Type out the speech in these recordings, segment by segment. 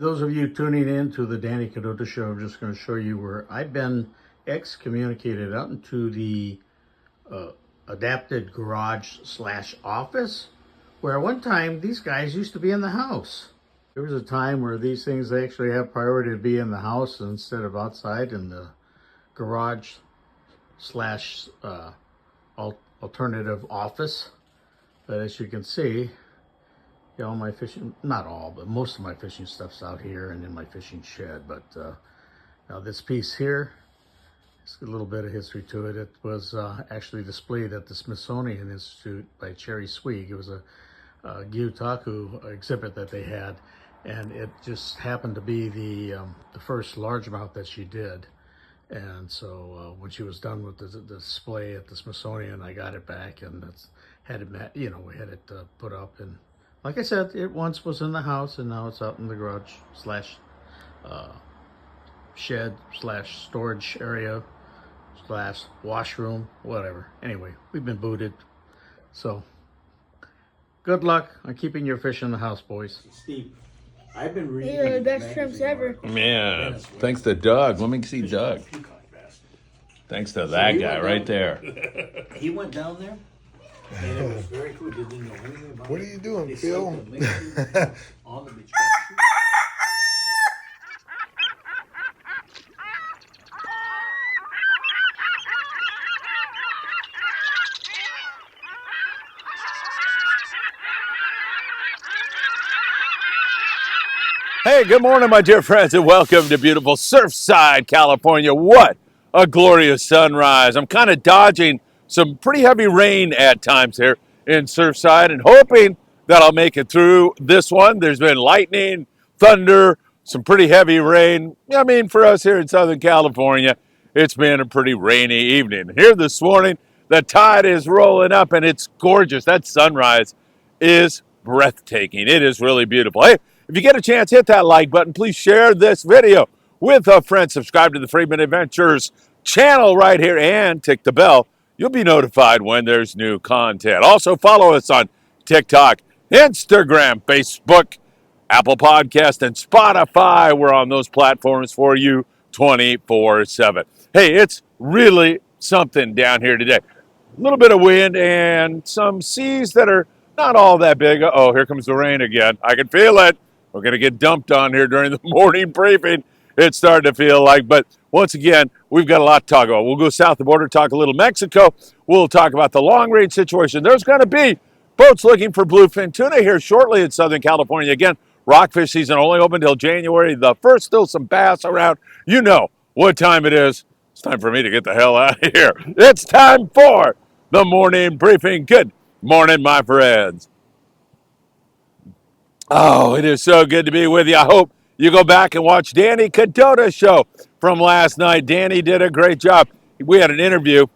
Those of you tuning in to the Danny Cadota Show, I'm just going to show you where I've been excommunicated out into the adapted garage slash office, where at one time these guys used to be in the house. There was a time where these things actually have priority to be in the house instead of outside in the garage slash alternative office. But as you can see, all my fishing, not all, but most of my fishing stuff's out here and in my fishing shed. But now this piece here, it's a little bit of history to it. It was actually displayed at the Smithsonian Institute by Cherry Swig. It was a Gyutaku exhibit that they had, and it just happened to be the first largemouth that she did. And so when she was done with the display at the Smithsonian, I got it back and had it, we had it put up. And like I said, it once was in the house, and now it's out in the garage slash shed slash storage area slash washroom, whatever. Anyway, we've been booted. So good luck on keeping your fish in the house, boys. Steve, I've been reading. These are the best shrimps ever. Man, thanks to Doug. Let me see Doug. Thanks to that guy right there. He went down there, and it was very cool. Didn't know anything about What are you doing, Phil? On the beach. Hey, good morning, my dear friends, and welcome to beautiful Surfside, California. What a glorious sunrise. I'm kind of dodging some pretty heavy rain at times here in Surfside and hoping that I'll make it through this one. There's been lightning, thunder, some pretty heavy rain. I mean, for us here in Southern California, it's been a pretty rainy evening. Here this morning, the tide is rolling up and it's gorgeous. That sunrise is breathtaking. It is really beautiful. Hey, if you get a chance, hit that like button. Please share this video with a friend. Subscribe to the Friedman Adventures channel right here and tick the bell. You'll be notified when there's new content. Also, follow us on TikTok, Instagram, Facebook, Apple Podcast, and Spotify. We're on those platforms for you 24/7. Hey, it's really something down here today. A little bit of wind and some seas that are not all that big. Oh, here comes the rain again. I can feel it. We're going to get dumped on here during the morning briefing. It's starting to feel like, but once again, we've got a lot to talk about. We'll go south of the border, talk a little Mexico. We'll talk about the long range situation. There's going to be boats looking for bluefin tuna here shortly in Southern California. Again, rockfish season only open until January the 1st. Still some bass around. You know what time it is. It's time for me to get the hell out of here. It's time for the morning briefing. Good morning, my friends. Oh, it is so good to be with you. I hope you go back and watch Danny Cadota's show from last night. Danny did a great job. We had an interview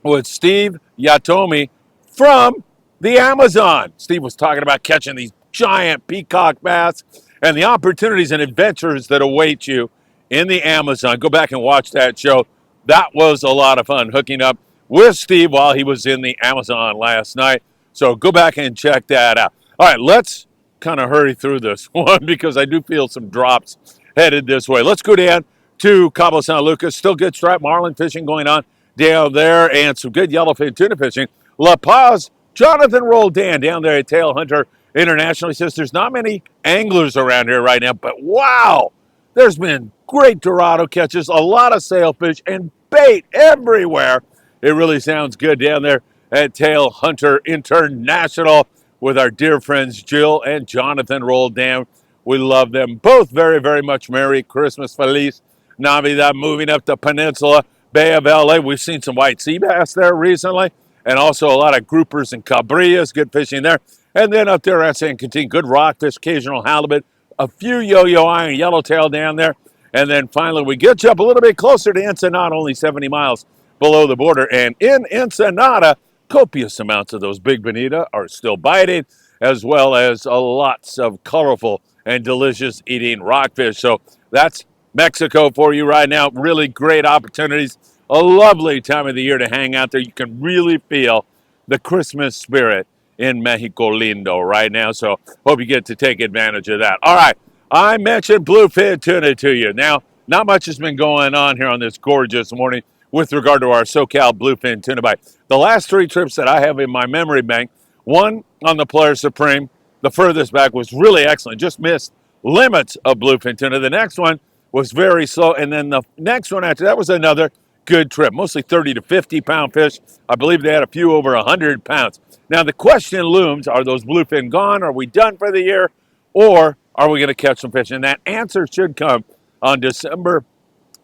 with Steve Yatomi from the Amazon. Steve was talking about catching these giant peacock bass and the opportunities and adventures that await you in the Amazon. Go back and watch that show. That was a lot of fun, hooking up with Steve while he was in the Amazon last night. So go back and check that out. All right, let's kind of hurry through this one because I do feel some drops headed this way. Let's go down to Cabo San Lucas. Still good striped marlin fishing going on down there and some good yellowfin tuna fishing. La Paz, Jonathan Roldan down there at Tail Hunter International. He says there's not many anglers around here right now, but wow, there's been great Dorado catches, a lot of sailfish, and bait everywhere. It really sounds good down there at Tail Hunter International with our dear friends Jill and Jonathan Roldan. We love them both very, very much. Merry Christmas, Feliz Navidad. Moving up the Peninsula Bay of LA. We've seen some white sea bass there recently, and also a lot of groupers and cabrillas. Good fishing there. And then up there at San Quintin, good rockfish, occasional halibut, a few yo-yo eye and yellowtail down there. And then finally, we get you up a little bit closer to Ensenada, only 70 miles below the border. And in Ensenada, copious amounts of those big bonita are still biting, as well as lots of colorful and delicious eating rockfish. So that's Mexico for you right now. Really great opportunities. A lovely time of the year to hang out there. You can really feel the Christmas spirit in Mexico Lindo right now. So hope you get to take advantage of that. All right, I mentioned bluefin tuna to you. Now, not much has been going on here on this gorgeous morning with regard to our SoCal bluefin tuna bite. The last 3 trips that I have in my memory bank, one on the Polaris Supreme, the furthest back was really excellent, just missed limits of bluefin tuna. The next one was very slow, and then the next one after that was another good trip, mostly 30 to 50 pound fish. I believe they had a few over 100 pounds. Now the question looms, are those bluefin gone? Are we done for the year? Or are we going to catch some fish? And that answer should come on December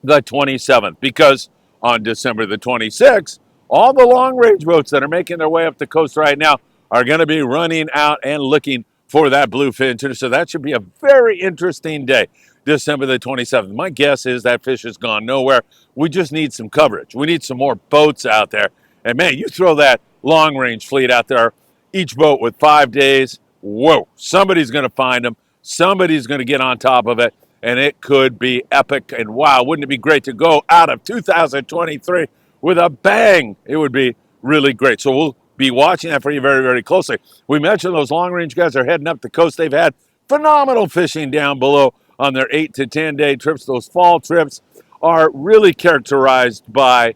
the 27th, because on December the 26th, all the long range boats that are making their way up the coast right now are going to be running out and looking for that bluefin tuna. So that should be a very interesting day, December the 27th. My guess is that fish has gone nowhere. We just need some coverage. We need some more boats out there. And man, you throw that long range fleet out there, each boat with 5 days, whoa, somebody's going to find them. Somebody's going to get on top of it, and it could be epic. And wow, wouldn't it be great to go out of 2023 with a bang? It would be really great. So we'll be watching that for you very, very closely. We mentioned those long-range guys are heading up the coast. They've had phenomenal fishing down below on their 8 to 10 day trips. Those fall trips are really characterized by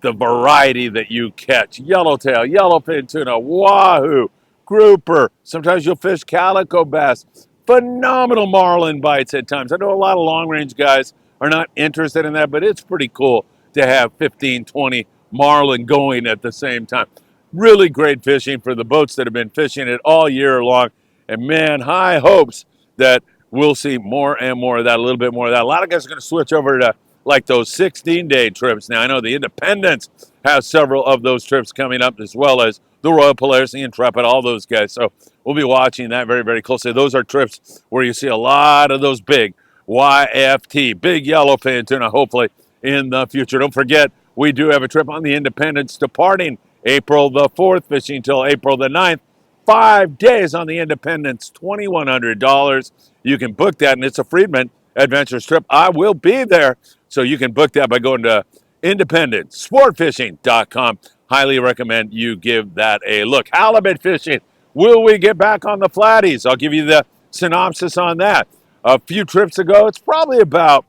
the variety that you catch. Yellowtail, yellowfin tuna, wahoo, grouper. Sometimes you'll fish calico bass. Phenomenal marlin bites at times. I know a lot of long-range guys are not interested in that, but it's pretty cool to have 15, 20 marlin going at the same time. Really great fishing for the boats that have been fishing it all year long. And man, high hopes that we'll see more and more of that, a little bit more of that. A lot of guys are going to switch over to like those 16-day trips. Now, I know the Independence has several of those trips coming up, as well as the Royal Polaris, the Intrepid, all those guys. So we'll be watching that very, very closely. Those are trips where you see a lot of those big YFT, big yellowfin tuna, hopefully in the future. Don't forget, we do have a trip on the Independence departing April the 4th, fishing until April the 9th. 5 days on the Independence, $2,100. You can book that, and it's a Friedman Adventures trip. I will be there. So you can book that by going to independentsportfishing.com. Highly recommend you give that a look. Halibut fishing. Will we get back on the flatties? I'll give you the synopsis on that. A few trips ago, it's probably about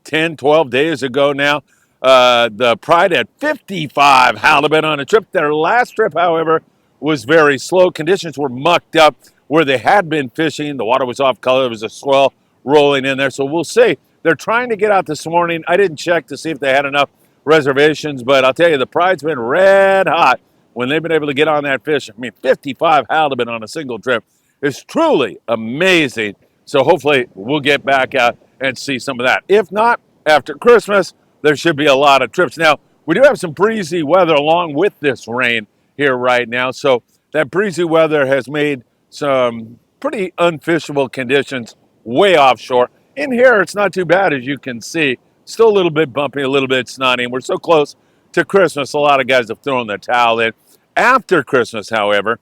10, 12 days ago now, the Pride had 55 halibut on a trip. Their last trip, however, was very slow. Conditions were mucked up where they had been fishing. The water was off color. There was a swell rolling in there. So we'll see. They're trying to get out this morning. I didn't check to see if they had enough reservations, but I'll tell you, the Pride's been red hot when they've been able to get on that fish. I mean, 55 halibut on a single trip is truly amazing. So hopefully we'll get back out and see some of that. If not, after Christmas, there should be a lot of trips. Now, we do have some breezy weather along with this rain here right now. So that breezy weather has made some pretty unfishable conditions way offshore. In here, it's not too bad, as you can see. Still a little bit bumpy, a little bit snotty. And we're so close to Christmas, a lot of guys have thrown the towel in. After Christmas, however,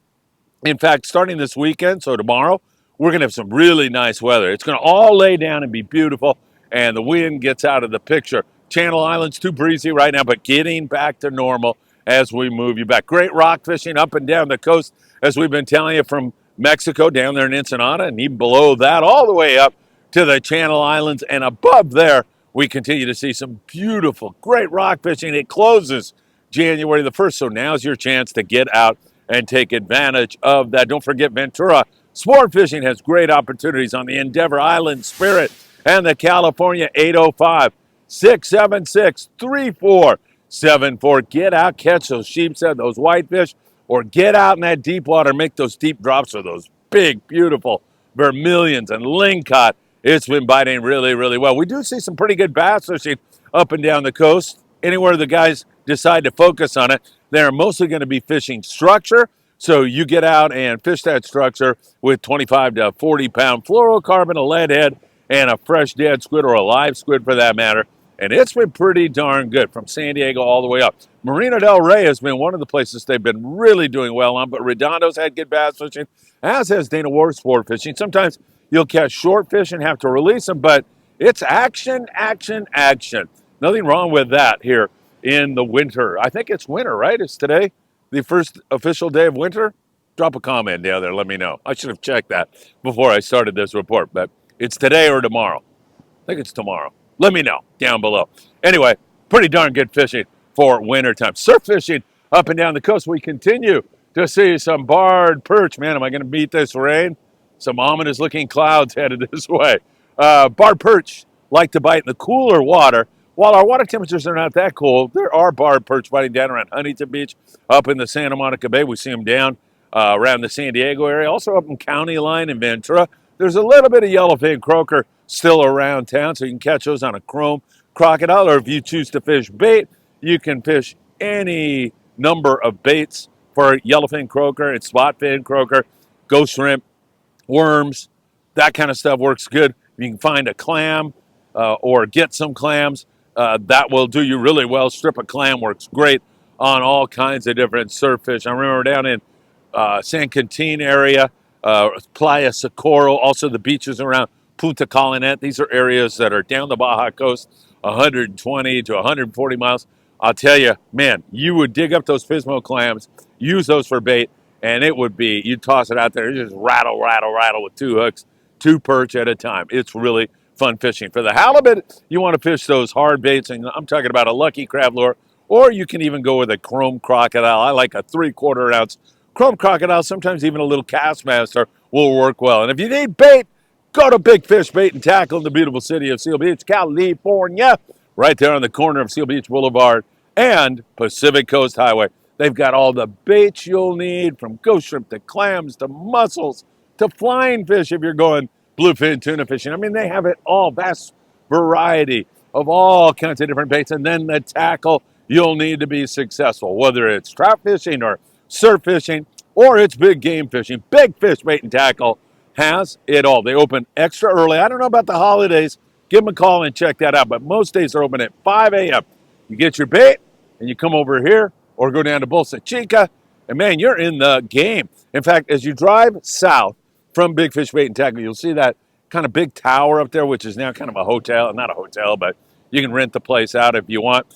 in fact, starting this weekend, so tomorrow, we're going to have some really nice weather. It's going to all lay down and be beautiful, and the wind gets out of the picture. Channel Islands, too breezy right now, but getting back to normal as we move you back. Great rock fishing up and down the coast, as we've been telling you, from Mexico down there in Ensenada, and even below that, all the way up to the Channel Islands. And above there, we continue to see some beautiful, great rock fishing. It closes January the 1st, so now's your chance to get out and take advantage of that. Don't forget, Ventura Sport Fishing has great opportunities on the Endeavor Island Spirit and the California 805-676-3474. Get out, catch those sheepshead, those whitefish, or get out in that deep water, make those deep drops of those big, beautiful vermilions and lingcod. It's been biting really, really well. We do see some pretty good bass fishing up and down the coast. Anywhere the guys decide to focus on it, they're mostly going to be fishing structure. So you get out and fish that structure with 25 to 40 pound fluorocarbon, a lead head, and a fresh dead squid, or a live squid for that matter. And it's been pretty darn good from San Diego all the way up. Marina del Rey has been one of the places they've been really doing well on, but Redondo's had good bass fishing, as has Dana Ward Sport Fishing. Sometimes you'll catch short fish and have to release them, but it's action, action, action. Nothing wrong with that here in the winter. I think it's winter, right? It's today the first official day of winter? Drop a comment down there, let me know. I should have checked that before I started this report, but It's today or tomorrow. I think it's tomorrow. Let me know down below. Anyway, pretty darn good fishing for wintertime. Surf fishing up and down the coast. We continue to see some barred perch. Man, am I going to beat this rain? Some ominous looking clouds headed this way. Barred perch like to bite in the cooler water. While our water temperatures are not that cold, there are barred perch biting down around Huntington Beach, up in the Santa Monica Bay. We see them down around the San Diego area, also up in County Line and Ventura. There's a little bit of yellowfin croaker still around town, so you can catch those on a chrome crocodile, or if you choose to fish bait, you can fish any number of baits for yellowfin croaker and spotfin croaker, ghost shrimp, worms, that kind of stuff works good. You can find a clam or get some clams. That will do you really well. Strip of clam works great on all kinds of different surf fish. I remember down in San Quintin area, Playa Socorro, also the beaches around Punta Colinet. These are areas that are down the Baja coast, 120 to 140 miles. I'll tell you, man, you would dig up those Pismo clams, use those for bait, and it would be, you toss it out there, you just rattle, rattle, rattle with 2 hooks, 2 perch at a time. It's really fun fishing. For the halibut, you want to fish those hard baits, and I'm talking about a lucky crab lure, or you can even go with a chrome crocodile. I like a 3/4 ounce chrome crocodile. Sometimes even a little Castmaster will work well. And if you need bait, go to Big Fish Bait and Tackle in the beautiful city of Seal Beach, California, right there on the corner of Seal Beach Boulevard and Pacific Coast Highway. They've got all the baits you'll need, from ghost shrimp to clams to mussels to flying fish if you're going bluefin tuna fishing. I mean, they have it all, vast variety of all kinds of different baits. And then the tackle you'll need to be successful, whether it's trout fishing or surf fishing or it's big game fishing. Big Fish Bait and Tackle has it all. They open extra early. I don't know about the holidays. Give them a call and check that out. But most days they're open at 5 a.m. You get your bait and you come over here or go down to Bolsa Chica, and man, you're in the game. In fact, as you drive south from Big Fish Bait and Tackle, you'll see that kind of big tower up there, which is now kind of a hotel. Not a hotel, but you can rent the place out if you want.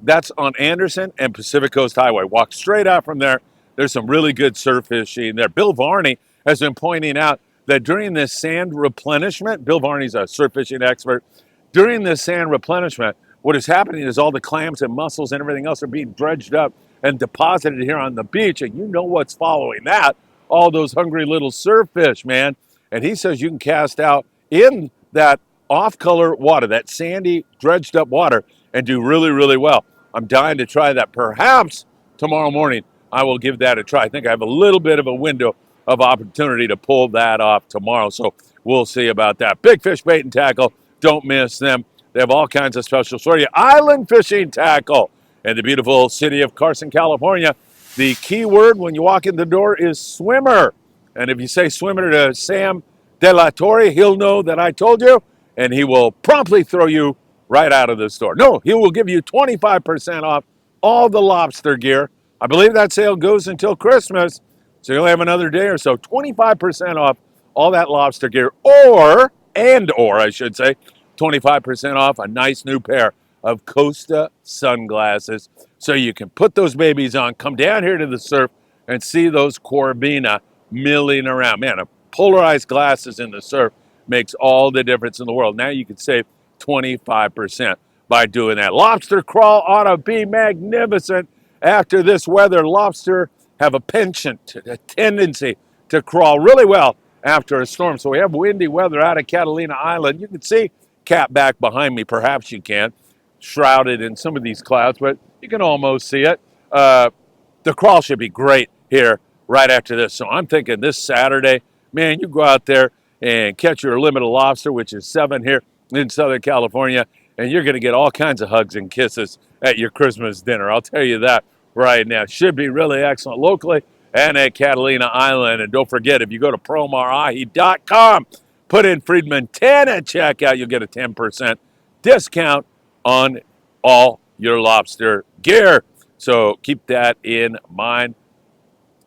That's on Anderson and Pacific Coast Highway. Walk straight out from there. There's some really good surf fishing there. Bill Varney has been pointing out that during this sand replenishment, Bill Varney's a surf fishing expert, during this sand replenishment, what is happening is all the clams and mussels and everything else are being dredged up and deposited here on the beach, and you know what's following that. All those hungry little surf fish, man. And he says you can cast out in that off-color water, that sandy, dredged-up water, and do really, really well. I'm dying to try that. Perhaps tomorrow morning I will give that a try. I think I have a little bit of a window of opportunity to pull that off tomorrow, so we'll see about that. Big Fish Bait and Tackle, don't miss them. They have all kinds of specials for you. Island fishing tackle in the beautiful city of Carson, California. The key word when you walk in the door is swimmer. And if you say swimmer to Sam De La Torre, he'll know that I told you, and he will promptly throw you right out of the store. No, he will give you 25% off all the lobster gear. I believe that sale goes until Christmas, so you'll have another day or so. 25% off all that lobster gear, or I should say, 25% off a nice new pair of Costa sunglasses so you can put those babies on, come down here to the surf, and see those Corvina milling around. Man, polarized glasses in the surf makes all the difference in the world. Now you can save 25% by doing that. Lobster crawl ought to be magnificent after this weather. Lobster have a penchant, a tendency to crawl really well after a storm. So we have windy weather out of Catalina Island. You can see Cat back behind me. Perhaps you can, shrouded in some of these clouds, but you can almost see it. The crawl should be great here right after this. So I'm thinking this Saturday, man, you go out there and catch your limit of lobster, which is 7 here in Southern California, and you're going to get all kinds of hugs and kisses at your Christmas dinner. I'll tell you that right now. It should be really excellent locally and at Catalina Island. And don't forget, if you go to promarahi.com, put in Friedman 10 at checkout, you'll get a 10% discount on all your lobster gear. So keep that in mind.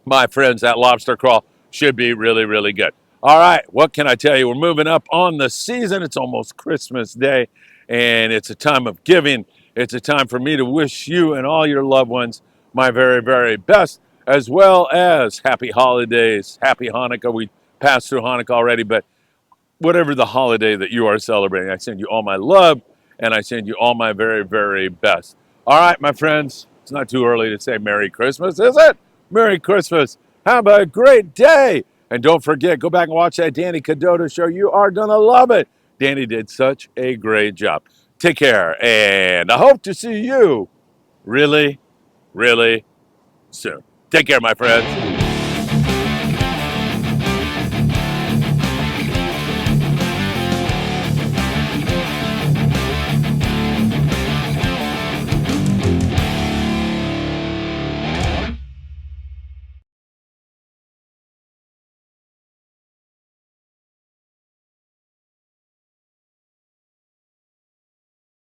My friends, that lobster crawl should be really, really good. All right, what can I tell you? We're moving up on the season. It's almost Christmas Day, and it's a time of giving. It's a time for me to wish you and all your loved ones my very, very best, as well as happy holidays, happy Hanukkah. We passed through Hanukkah already, but whatever the holiday that you are celebrating. I send you all my love, and I send you all my very, very best. All right, my friends, it's not too early to say Merry Christmas, is it? Merry Christmas. Have a great day. And don't forget, go back and watch that Danny Cadota show. You are going to love it. Danny did such a great job. Take care, and I hope to see you really, really soon. Take care, my friends.